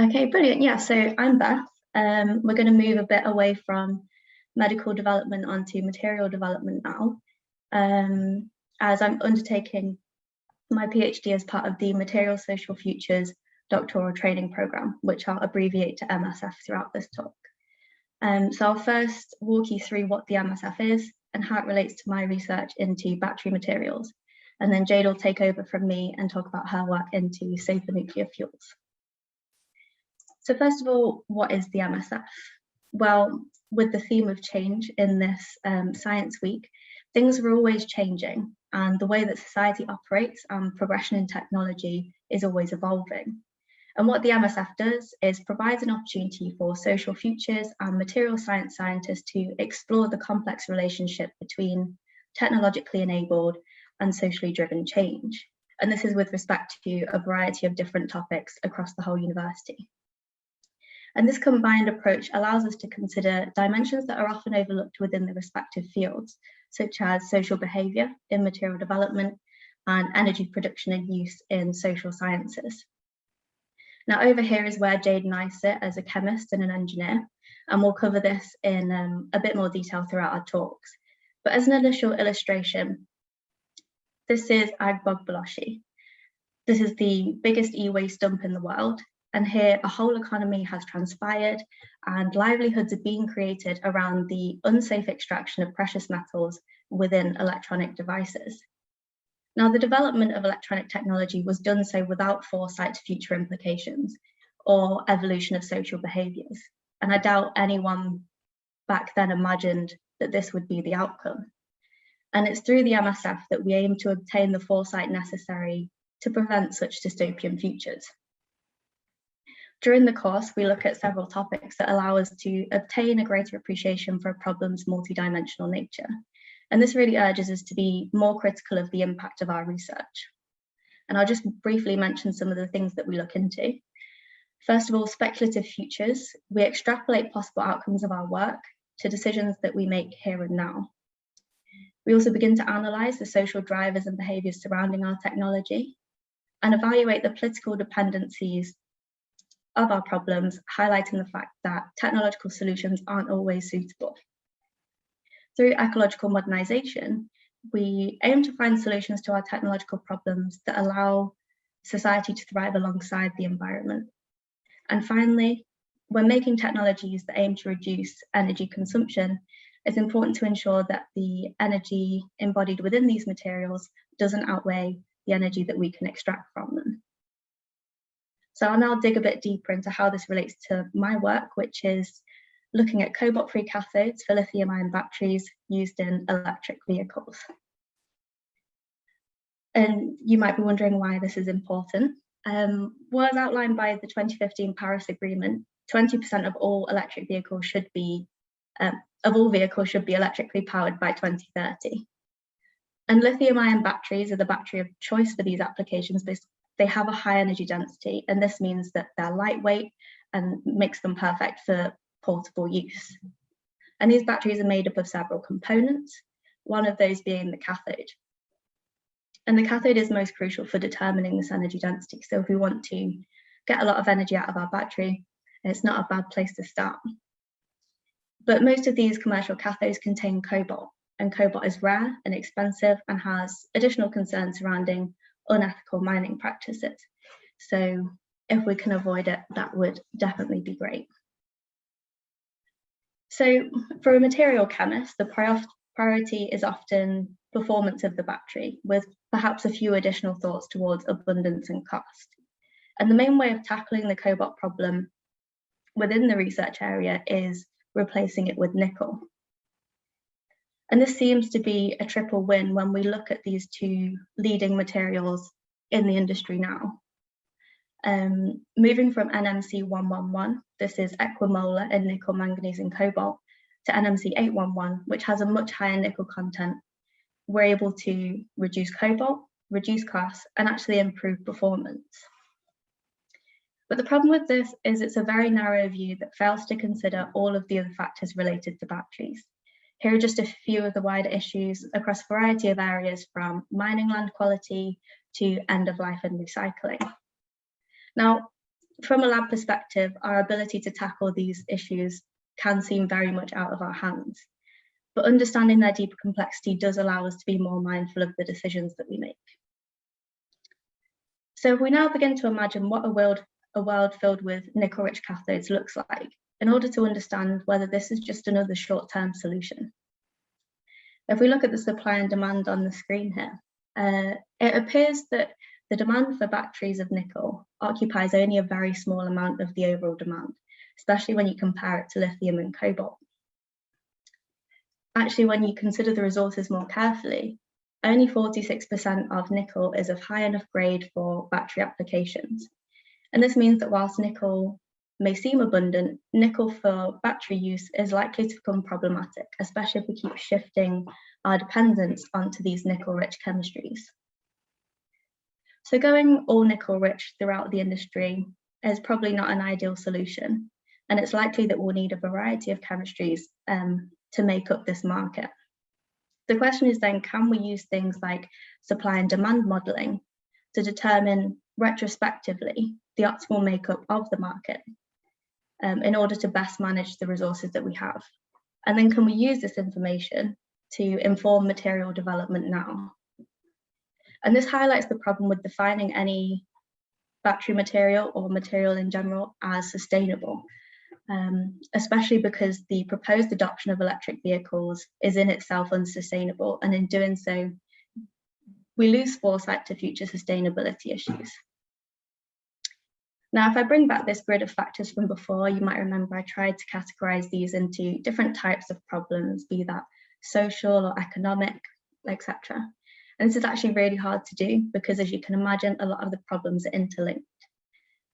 Okay, brilliant. Yeah, so I'm Beth. We're going to move a bit away from medical development onto material development now, as I'm undertaking my PhD as part of the Material Social Futures doctoral training programme, which I'll abbreviate to MSF throughout this talk. So I'll first walk you through what the MSF is and how it relates to my research into battery materials. And then Jade will take over from me and talk about her work into safer nuclear fuels. So first of all, what is the MSF? Well, with the theme of change in this Science Week, things are always changing, and the way that society operates and progression in technology is always evolving. And what the MSF does is provides an opportunity for social futures and material science scientists to explore the complex relationship between technologically enabled and socially driven change. And this is with respect to a variety of different topics across the whole university. And this combined approach allows us to consider dimensions that are often overlooked within the respective fields, such as social behaviour in material development and energy production and use in social sciences. Now over here is where Jade and I sit as a chemist and an engineer, and we'll cover this in a bit more detail throughout our talks. But as an initial illustration, this is Agbogbaloshi. This is the biggest e-waste dump in the world. And here a whole economy has transpired and livelihoods are being created around the unsafe extraction of precious metals within electronic devices. Now, the development of electronic technology was done so without foresight to future implications or evolution of social behaviours. And I doubt anyone back then imagined that this would be the outcome. And it's through the MSF that we aim to obtain the foresight necessary to prevent such dystopian futures. During the course, we look at several topics that allow us to obtain a greater appreciation for a problem's multidimensional nature. And this really urges us to be more critical of the impact of our research. And I'll just briefly mention some of the things that we look into. First of all, speculative futures. We extrapolate possible outcomes of our work to decisions that we make here and now. We also begin to analyse the social drivers and behaviours surrounding our technology and evaluate the political dependencies of our problems, highlighting the fact that technological solutions aren't always suitable. Through ecological modernization, we aim to find solutions to our technological problems that allow society to thrive alongside the environment. And finally, when making technologies that aim to reduce energy consumption, it's important to ensure that the energy embodied within these materials doesn't outweigh the energy that we can extract from them. So I'll now dig a bit deeper into how this relates to my work, which is looking at cobalt-free cathodes for lithium-ion batteries used in electric vehicles. And you might be wondering why this is important. Well, as outlined by the 2015 Paris Agreement, 20% of all electric vehicles should be, electrically powered by 2030. And lithium-ion batteries are the battery of choice for these applications because they have a high energy density, and this means that they're lightweight and makes them perfect for portable use. And these batteries are made up of several components, one of those being the cathode. And the cathode is most crucial for determining this energy density. So if we want to get a lot of energy out of our battery, it's not a bad place to start. But most of these commercial cathodes contain cobalt, and cobalt is rare and expensive and has additional concerns surrounding unethical mining practices. So if we can avoid it, that would definitely be great. So for a material chemist, the priority is often performance of the battery, with perhaps a few additional thoughts towards abundance and cost. And the main way of tackling the cobalt problem within the research area is replacing it with nickel. And this seems to be a triple win when we look at these two leading materials in the industry now. Moving from NMC 111, this is equimolar in nickel, manganese and cobalt, to NMC 811, which has a much higher nickel content, we're able to reduce cobalt, reduce costs, and actually improve performance. But the problem with this is it's a very narrow view that fails to consider all of the other factors related to batteries. Here are just a few of the wider issues across a variety of areas, from mining land quality to end of life and recycling. Now, from a lab perspective, our ability to tackle these issues can seem very much out of our hands, but understanding their deeper complexity does allow us to be more mindful of the decisions that we make. So if we now begin to imagine what a world filled with nickel-rich cathodes looks like, in order to understand whether this is just another short-term solution. If we look at the supply and demand on the screen here, it appears that the demand for batteries of nickel occupies only a very small amount of the overall demand, especially when you compare it to lithium and cobalt. Actually, when you consider the resources more carefully, only 46% of nickel is of high enough grade for battery applications. And this means that whilst nickel may seem abundant, nickel for battery use is likely to become problematic, especially if we keep shifting our dependence onto these nickel-rich chemistries. So going all nickel-rich throughout the industry is probably not an ideal solution, and it's likely that we'll need a variety of chemistries to make up this market. The question is then, can we use things like supply and demand modelling to determine retrospectively the optimal makeup of the market in order to best manage the resources that we have? And then can we use this information to inform material development now? And this highlights the problem with defining any battery material or material in general as sustainable, especially because the proposed adoption of electric vehicles is in itself unsustainable, and in doing so, we lose foresight to future sustainability issues. Now, if I bring back this grid of factors from before, you might remember I tried to categorize these into different types of problems, be that social or economic, etc. And this is actually really hard to do because, as you can imagine, a lot of the problems are interlinked.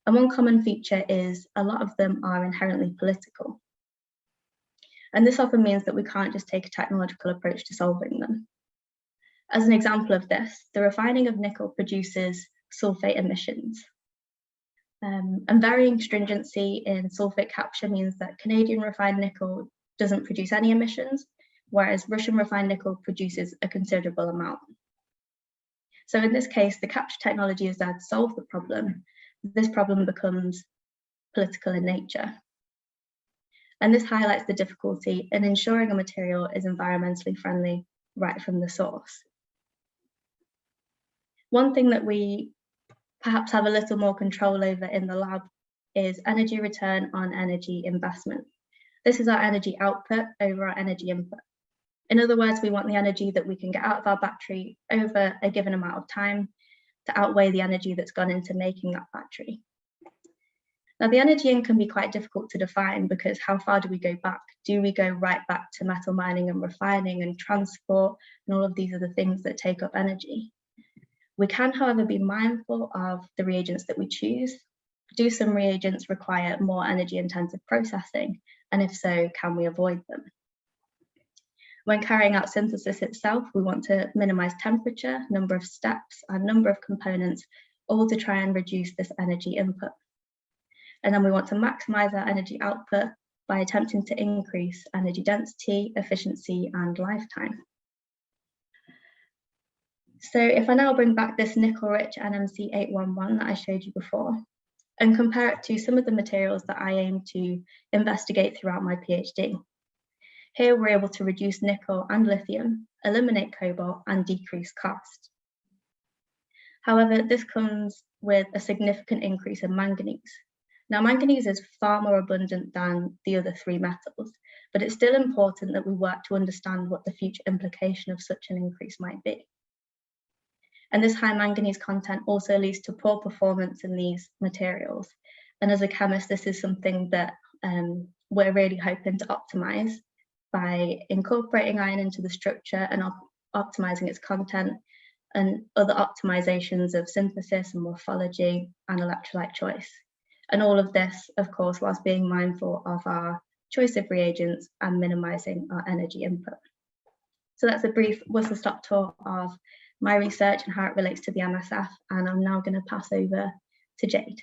And one common feature is a lot of them are inherently political. And this often means that we can't just take a technological approach to solving them. As an example of this, the refining of nickel produces sulfate emissions. And varying stringency in sulfate capture means that Canadian refined nickel doesn't produce any emissions, whereas Russian refined nickel produces a considerable amount. So in this case, the capture technology is there to solve the problem. This problem becomes political in nature. And this highlights the difficulty in ensuring a material is environmentally friendly right from the source. One thing that we perhaps have a little more control over in the lab is energy return on energy investment. This is our energy output over our energy input. In other words, we want the energy that we can get out of our battery over a given amount of time to outweigh the energy that's gone into making that battery. Now, the energy in can be quite difficult to define because how far do we go back? Do we go right back to metal mining and refining and transport and all of these are the things that take up energy? We can, however, be mindful of the reagents that we choose. Do some reagents require more energy intensive processing? And if so, can we avoid them? When carrying out synthesis itself, we want to minimize temperature, number of steps, and number of components, all to try and reduce this energy input. And then we want to maximize our energy output by attempting to increase energy density, efficiency, and lifetime. So if I now bring back this nickel-rich NMC 811 that I showed you before, and compare it to some of the materials that I aim to investigate throughout my PhD. Here we're able to reduce nickel and lithium, eliminate cobalt, and decrease cost. However, this comes with a significant increase in manganese. Now, manganese is far more abundant than the other three metals, but it's still important that we work to understand what the future implication of such an increase might be. And this high manganese content also leads to poor performance in these materials. And as a chemist, this is something that we're really hoping to optimize by incorporating iron into the structure and optimizing its content and other optimizations of synthesis and morphology and electrolyte choice. And all of this, of course, whilst being mindful of our choice of reagents and minimizing our energy input. So that's a brief whistle-stop tour of my research and how it relates to the MSF, and I'm now going to pass over to Jade.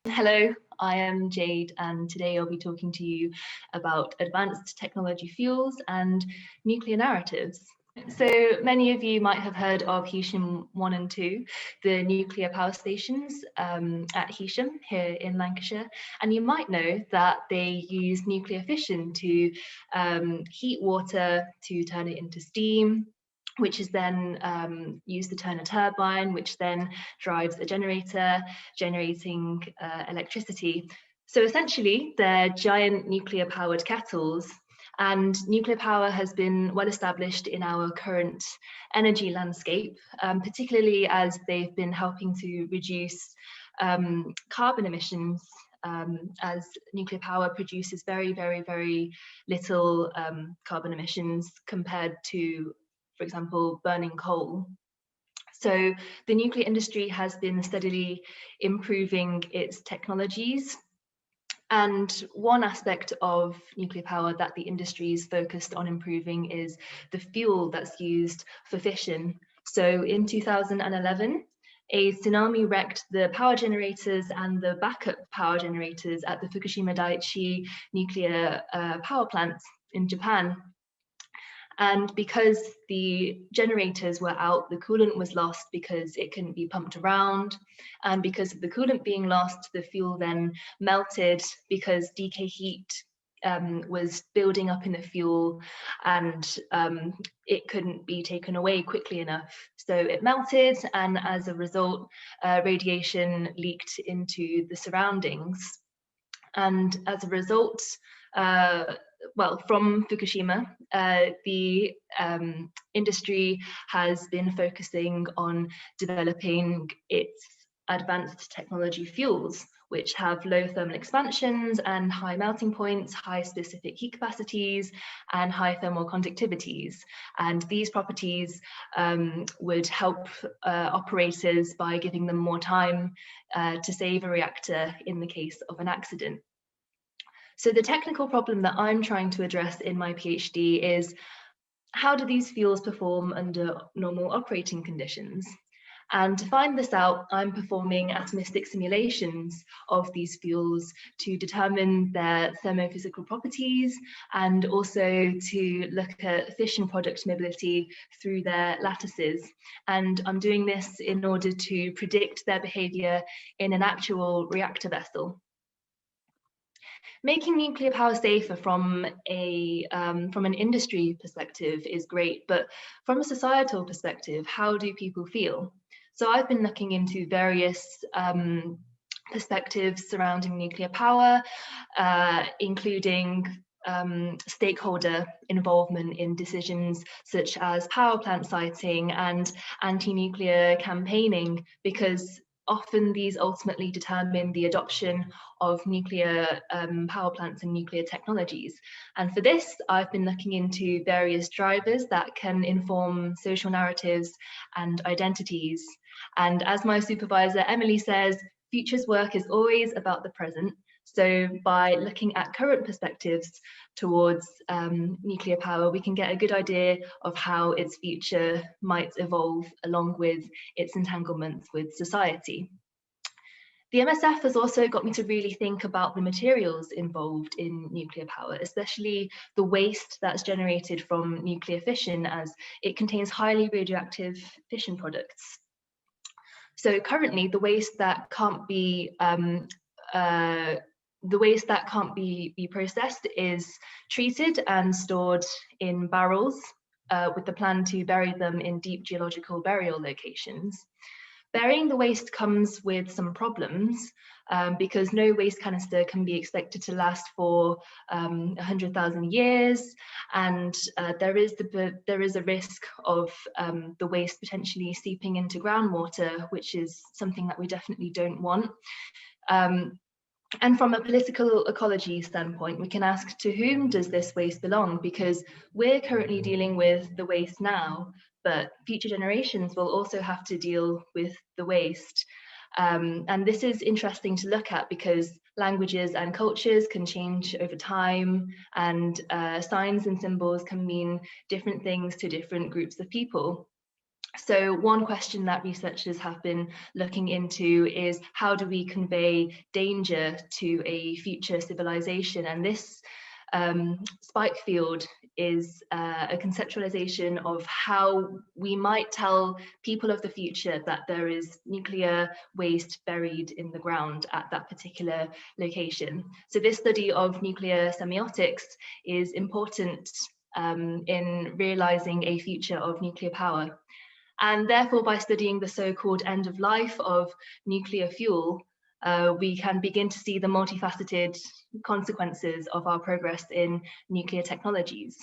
Hello, I am Jade, and today I'll be talking to you about advanced technology fuels and nuclear narratives. So many of you might have heard of Fukushima 1 and 2, the nuclear power stations at Fukushima here in Lancashire. And you might know that they use nuclear fission to heat water to turn it into steam, which is then used to turn a turbine, which then drives a generator, generating electricity. So essentially, they're giant nuclear powered kettles. And nuclear power has been well established in our current energy landscape, particularly as they've been helping to reduce carbon emissions, as nuclear power produces very, very, very little carbon emissions compared to, for example, burning coal. So the nuclear industry has been steadily improving its technologies. And one aspect of nuclear power that the industry is focused on improving is the fuel that's used for fission. So in 2011, a tsunami wrecked the power generators and the backup power generators at the Fukushima Daiichi nuclear power plant in Japan. And because the generators were out, the coolant was lost because it couldn't be pumped around. And because of the coolant being lost, the fuel then melted because decay heat was building up in the fuel, and it couldn't be taken away quickly enough. So it melted, and as a result, radiation leaked into the surroundings. And as a result, from Fukushima, the industry has been focusing on developing its advanced technology fuels, which have low thermal expansions and high melting points, high specific heat capacities, and high thermal conductivities. And these properties would help operators by giving them more time to save a reactor in the case of an accident. So the technical problem that I'm trying to address in my PhD is, how do these fuels perform under normal operating conditions? And to find this out, I'm performing atomistic simulations of these fuels to determine their thermophysical properties, and also to look at fission product mobility through their lattices. And I'm doing this in order to predict their behavior in an actual reactor vessel. Making nuclear power safer from an industry perspective is great, but from a societal perspective, how do people feel? So I've been looking into various perspectives surrounding nuclear power, including stakeholder involvement in decisions such as power plant siting and anti-nuclear campaigning, because often these ultimately determine the adoption of nuclear power plants and nuclear technologies. And for this, I've been looking into various drivers that can inform social narratives and identities. And as my supervisor, Emily, says, futures work is always about the present. So by looking at current perspectives towards nuclear power, we can get a good idea of how its future might evolve along with its entanglements with society. The MSF has also got me to really think about the materials involved in nuclear power, especially the waste that's generated from nuclear fission, as it contains highly radioactive fission products. So currently, the waste that can't be processed is treated and stored in barrels with the plan to bury them in deep geological burial locations. Burying the waste comes with some problems because no waste canister can be expected to last for 100,000 years, and there is a risk of the waste potentially seeping into groundwater, which is something that we definitely don't want. And from a political ecology standpoint, we can ask, to whom does this waste belong? Because we're currently dealing with the waste now, but future generations will also have to deal with the waste. And this is interesting to look at because languages and cultures can change over time, and signs and symbols can mean different things to different groups of people. So one question that researchers have been looking into is, how do we convey danger to a future civilization? And this spike field is a conceptualization of how we might tell people of the future that there is nuclear waste buried in the ground at that particular location. So this study of nuclear semiotics is important in realizing a future of nuclear power. And therefore, by studying the so-called end of life of nuclear fuel, we can begin to see the multifaceted consequences of our progress in nuclear technologies.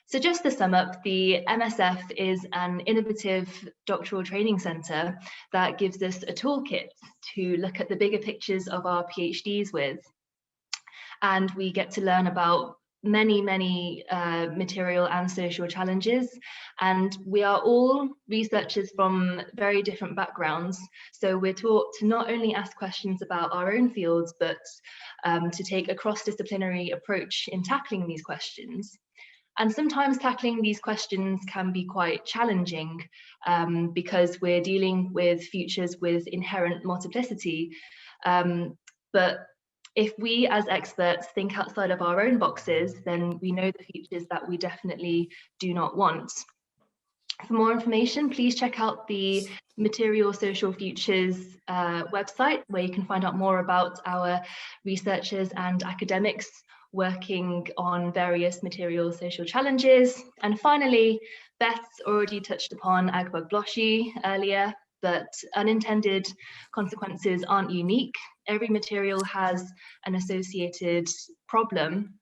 So just to sum up, the MSF is an innovative doctoral training centre that gives us a toolkit to look at the bigger pictures of our PhDs with. And we get to learn about many material and social challenges, and we are all researchers from very different backgrounds, so we're taught to not only ask questions about our own fields, but to take a cross-disciplinary approach in tackling these questions. And sometimes tackling these questions can be quite challenging because we're dealing with futures with inherent multiplicity, but if we as experts think outside of our own boxes, then we know the futures that we definitely do not want. For more information, please check out the Material Social Futures website, where you can find out more about our researchers and academics working on various material social challenges. And finally, Beth's already touched upon agbug blotchy earlier, but unintended consequences aren't unique. Every material has an associated problem.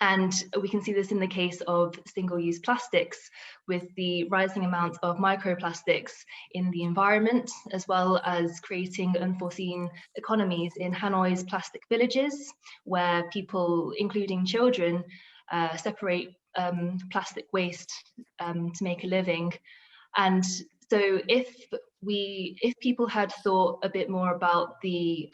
And we can see this in the case of single-use plastics, with the rising amount of microplastics in the environment, as well as creating unforeseen economies in Hanoi's plastic villages, where people, including children, separate plastic waste to make a living. And so if people had thought a bit more about the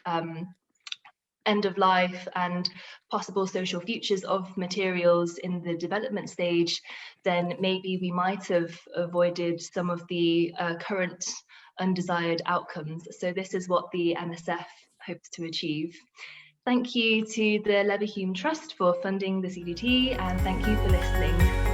end of life and possible social futures of materials in the development stage, then maybe we might have avoided some of the current undesired outcomes. So this is what the MSF hopes to achieve. Thank you to the Leverhulme Trust for funding the CDT, and thank you for listening.